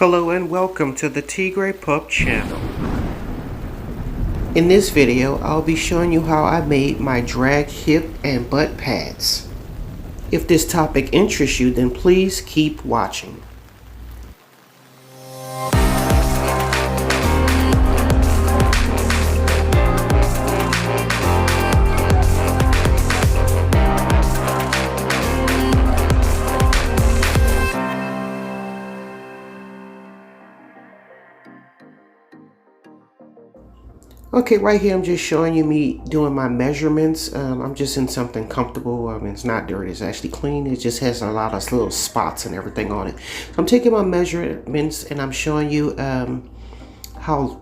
Hello and welcome to the Tigre.pup channel. In this video, I'll be showing you how I made my drag hip and butt pads. If this topic interests you, then please keep watching. Okay, right here I'm just showing you me doing my measurements. I'm just in something comfortable. I mean, it's not dirty, it's actually clean. It just has a lot of little spots and everything on it. So I'm taking my measurements and I'm showing you how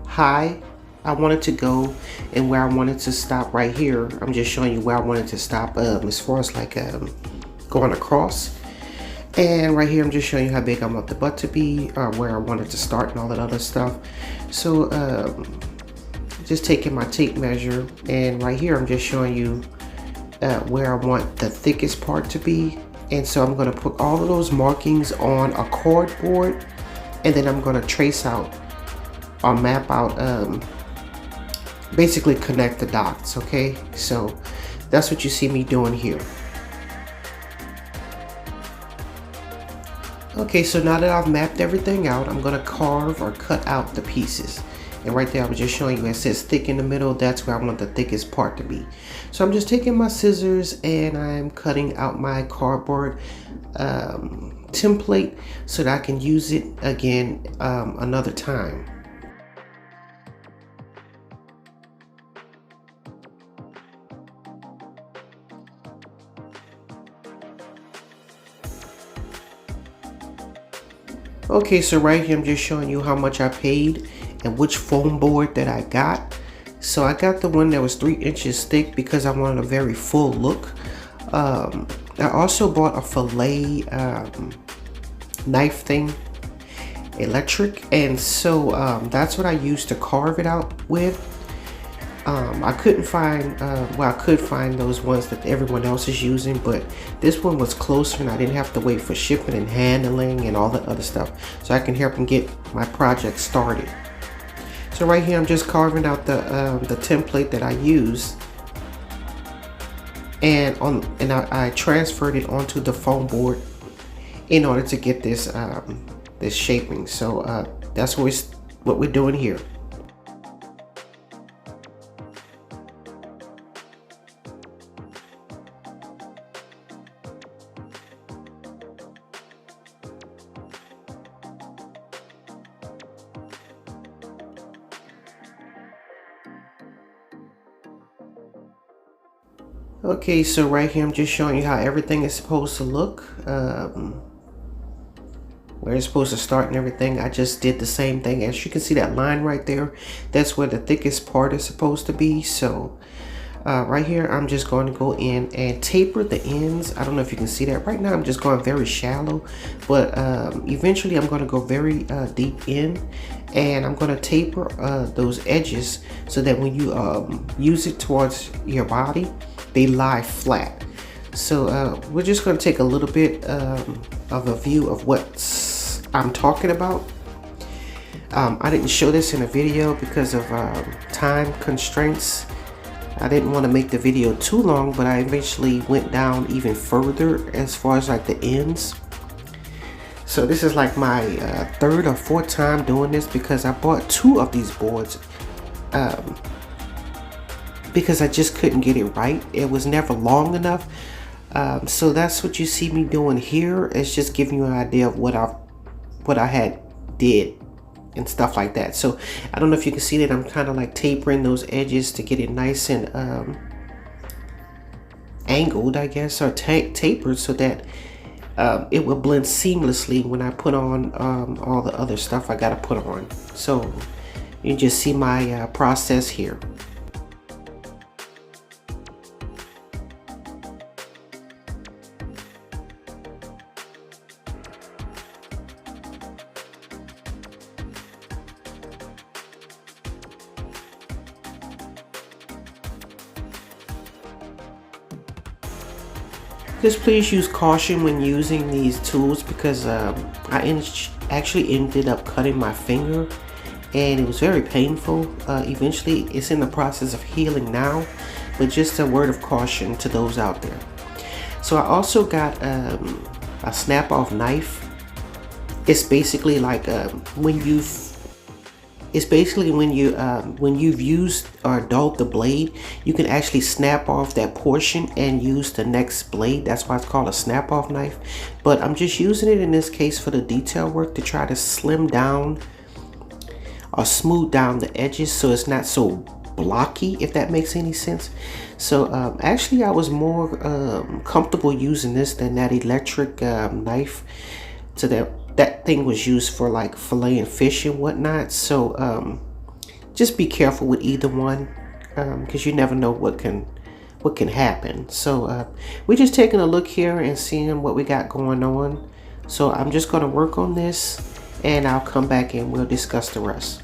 high I wanted to go and where I wanted to stop right here. I'm just showing you where I wanted to stop as far as like going across. And right here, I'm just showing you how big I want the butt to be, or where I want it to start and all that other stuff. So just taking my tape measure, and right here, I'm just showing you where I want the thickest part to be. And so I'm gonna put all of those markings on a cardboard, and then I'm gonna trace out or map out, basically connect the dots, okay? So that's what you see me doing here. Okay, so now that I've mapped everything out, I'm gonna carve or cut out the pieces. And right there, I was just showing you, it says thick in the middle, that's where I want the thickest part to be. So I'm just taking my scissors and I'm cutting out my cardboard template so that I can use it again another time. Okay, so right here I'm just showing you how much I paid and which foam board that I got. So I got the one that was 3 inches thick because I wanted a very full look. I also bought a fillet knife thing, electric, and so that's what I used to carve it out with. I couldn't find, well, I could find those ones that everyone else is using, but this one was closer and I didn't have to wait for shipping and handling and all that other stuff. So I can help them get my project started. So right here, I'm just carving out the template that I used. And I transferred it onto the foam board in order to get this, this shaping. So that's what we're doing here. Okay, so right here I'm just showing you how everything is supposed to look, where it's supposed to start and everything. I just did the same thing. As you can see, that line right there, that's where the thickest part is supposed to be. So right here I'm just going to go in and taper the ends. I don't know if you can see that. Right now I'm just going very shallow, but eventually I'm going to go very deep in, and I'm going to taper those edges so that when you use it towards your body, they lie flat. So we're just going to take a little bit of a view of what I'm talking about. I didn't show this in a video because of time constraints. I didn't want to make the video too long, but I eventually went down even further as far as like the ends. So this is like my third or fourth time doing this because I bought 2 of these boards because I just couldn't get it right. It was never long enough. So that's what you see me doing here. It's just giving you an idea of what I had did and stuff like that. So I don't know if you can see that I'm kind of like tapering those edges to get it nice and angled, I guess, or tapered so that it will blend seamlessly when I put on all the other stuff I gotta put on. So you just see my process here. Just please use caution when using these tools because actually ended up cutting my finger and it was very painful. Eventually, it's in the process of healing now, but just a word of caution to those out there. So I also got a snap-off knife. It's basically like when you've used or dulled the blade, you can actually snap off that portion and use the next blade. That's why it's called a snap-off knife. But I'm just using it in this case for the detail work to try to slim down or smooth down the edges so it's not so blocky, if that makes any sense. So actually I was more comfortable using this than that electric knife. So that thing was used for like filleting fish and whatnot. So just be careful with either one because you never know what can happen. So we're just taking a look here and seeing what we got going on. So I'm just going to work on this and I'll come back and we'll discuss the rest.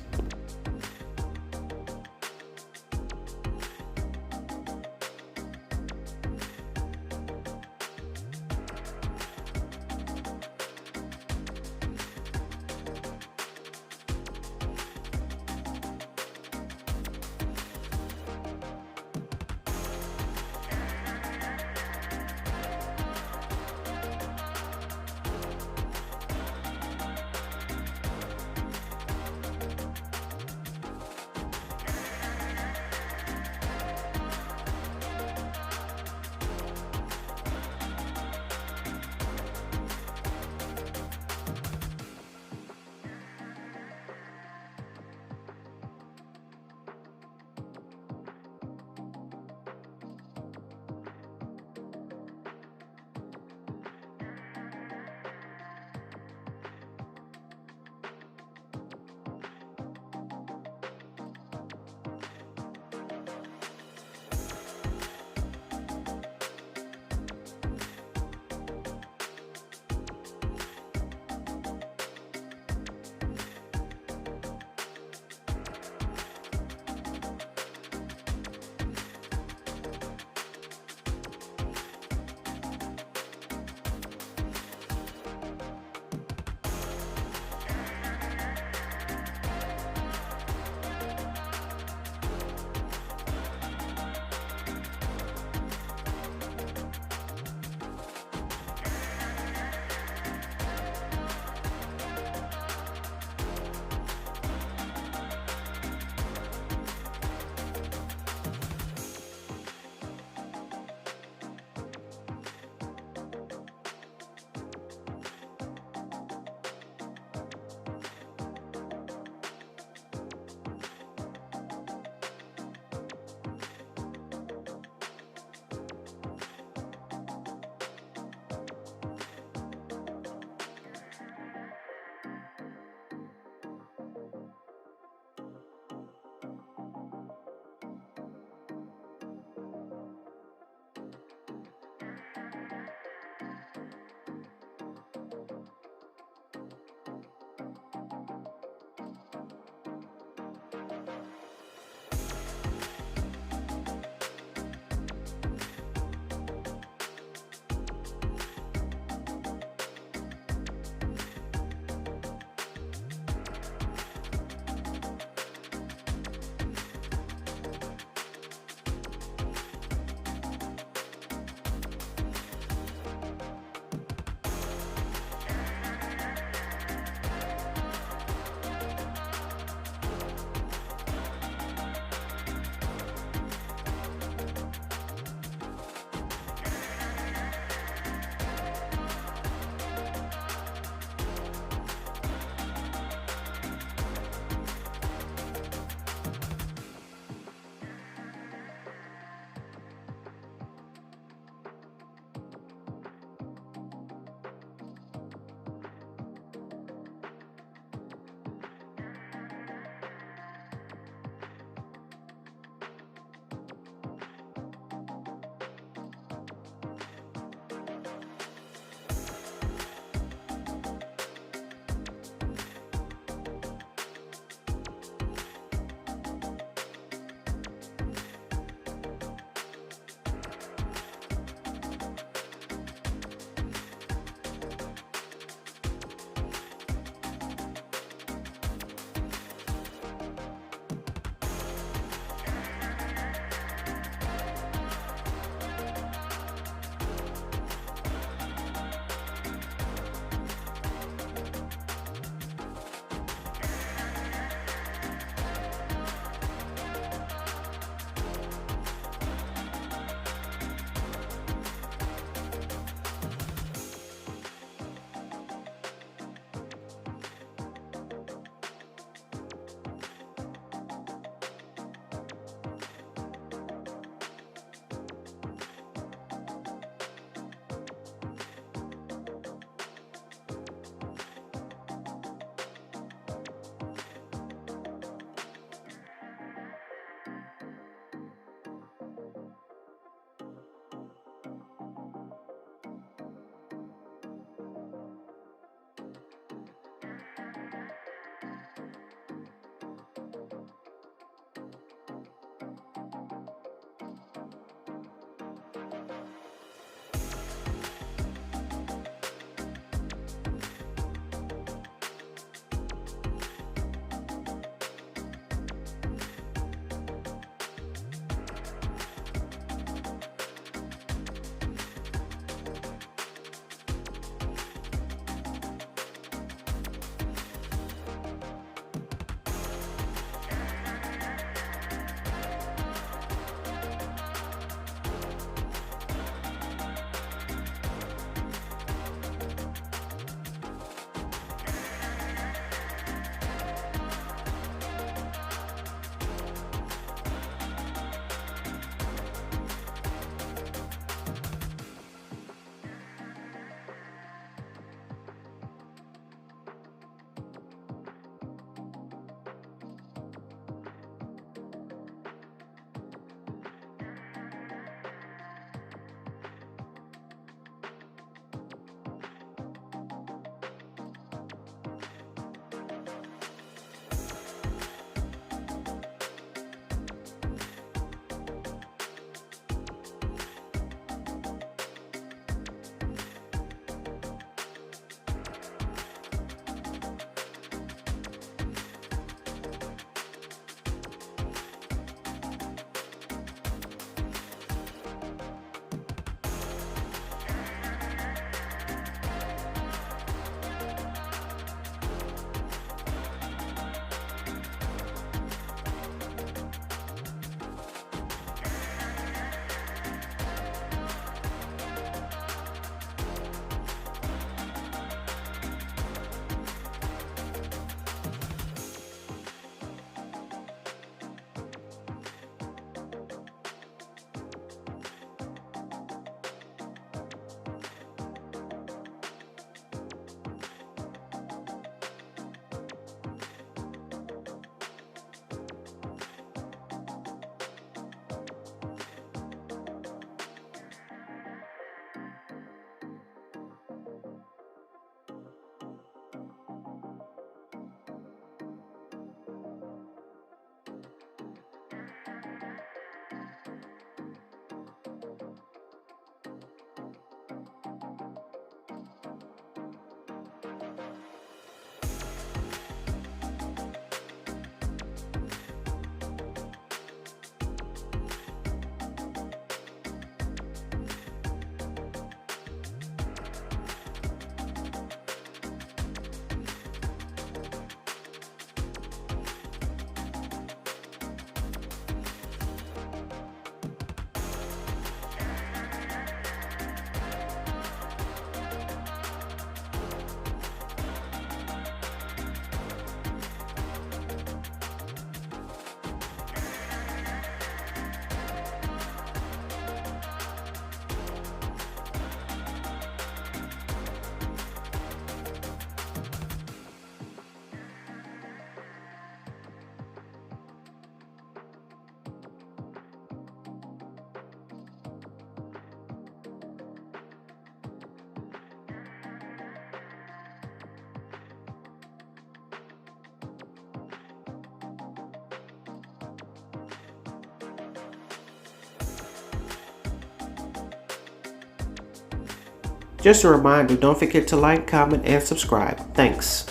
Just a reminder, don't forget to like, comment, and subscribe. Thanks.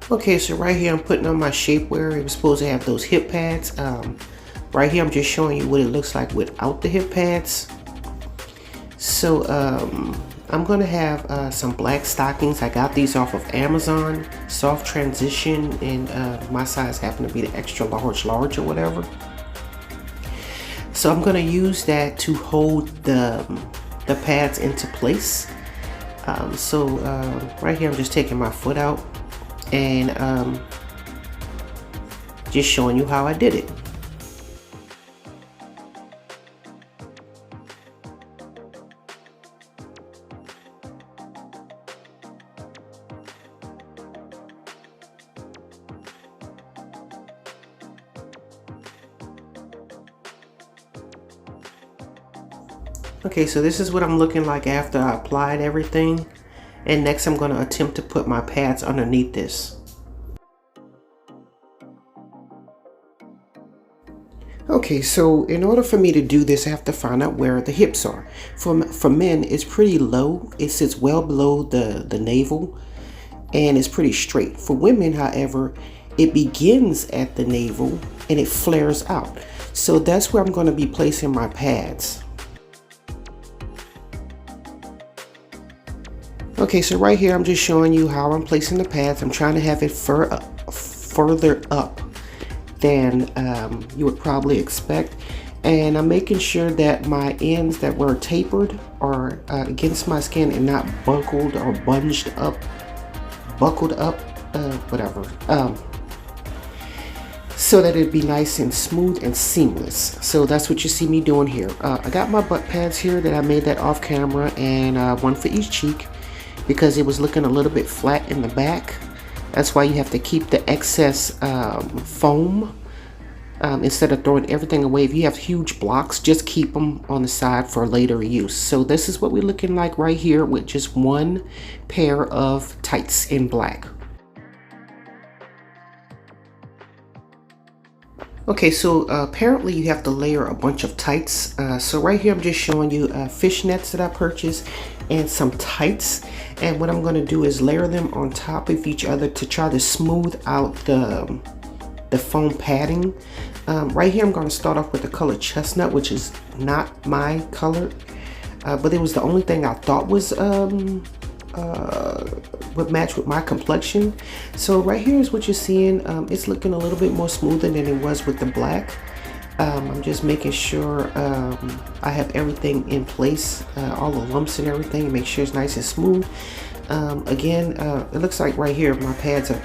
Okay, so right here I'm putting on my shapewear. It was supposed to have those hip pads. Right here I'm just showing you what it looks like without the hip pads. So I'm gonna have some black stockings. I got these off of Amazon, soft transition, and my size happened to be the extra large or whatever. So I'm gonna use that to hold the pads into place. Right here I'm just taking my foot out and just showing you how I did it. Okay, so this is what I'm looking like after I applied everything. And next I'm going to attempt to put my pads underneath this. Okay, so in order for me to do this, I have to find out where the hips are. For men, it's pretty low. It sits well below the navel, and it's pretty straight. For women, however, it begins at the navel and it flares out. So that's where I'm going to be placing my pads. Okay, so right here I'm just showing you how I'm placing the pads. I'm trying to have it further up than you would probably expect, and I'm making sure that my ends that were tapered are against my skin and not buckled or bunched up, whatever, so that it'd be nice and smooth and seamless. So that's what you see me doing here. I got my butt pads here that I made that off camera, and one for each cheek, because it was looking a little bit flat in the back. That's why you have to keep the excess foam instead of throwing everything away. If you have huge blocks, just keep them on the side for later use. So this is what we're looking like right here with just one pair of tights in black. Okay, so apparently you have to layer a bunch of tights. So right here I'm just showing you fishnets that I purchased and some tights. And what I'm going to do is layer them on top of each other to try to smooth out the foam padding. Right here I'm going to start off with the color chestnut, which is not my color, but it was the only thing I thought was would match with my complexion. So right here is what you're seeing. It's looking a little bit more smoother than it was with the black. I'm just making sure I have everything in place, all the lumps and everything, make sure it's nice and smooth. Again, it looks like right here my pads are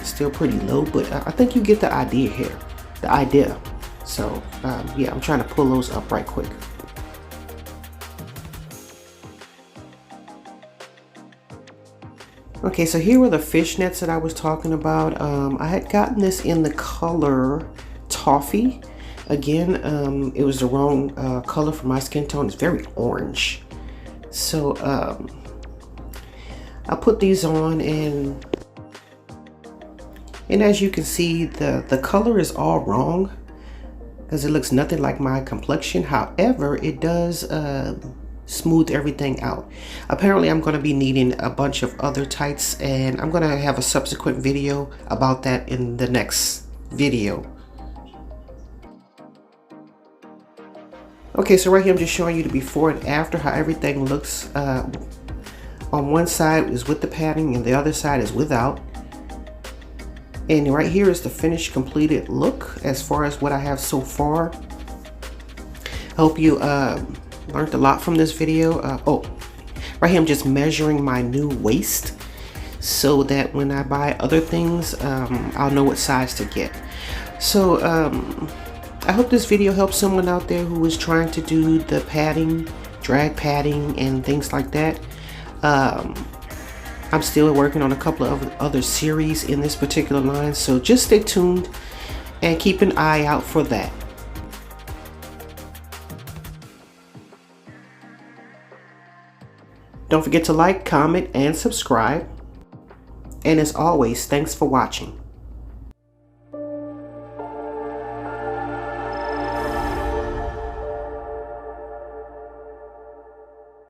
still pretty low, but I think you get the idea here, So yeah, I'm trying to pull those up right quick. Okay, so here were the fishnets that I was talking about. I had gotten this in the color toffee. Again, it was the wrong color for my skin tone. It's very orange. So I put these on, and as you can see, the color is all wrong because it looks nothing like my complexion. However, it does smooth everything out. Apparently I'm going to be needing a bunch of other tights, and I'm going to have a subsequent video about that in the next video. Okay, so right here I'm just showing you the before and after, how everything looks. On one side is with the padding and the other side is without. And right here is the finished completed look as far as what I have so far. I hope you learned a lot from this video. Oh, right here I'm just measuring my new waist so that when I buy other things, I'll know what size to get. So I hope this video helps someone out there who is trying to do the padding, drag padding, and things like that. I'm still working on a couple of other series in this particular line, so just stay tuned and keep an eye out for that. Don't forget to like, comment, and subscribe. And as always, thanks for watching.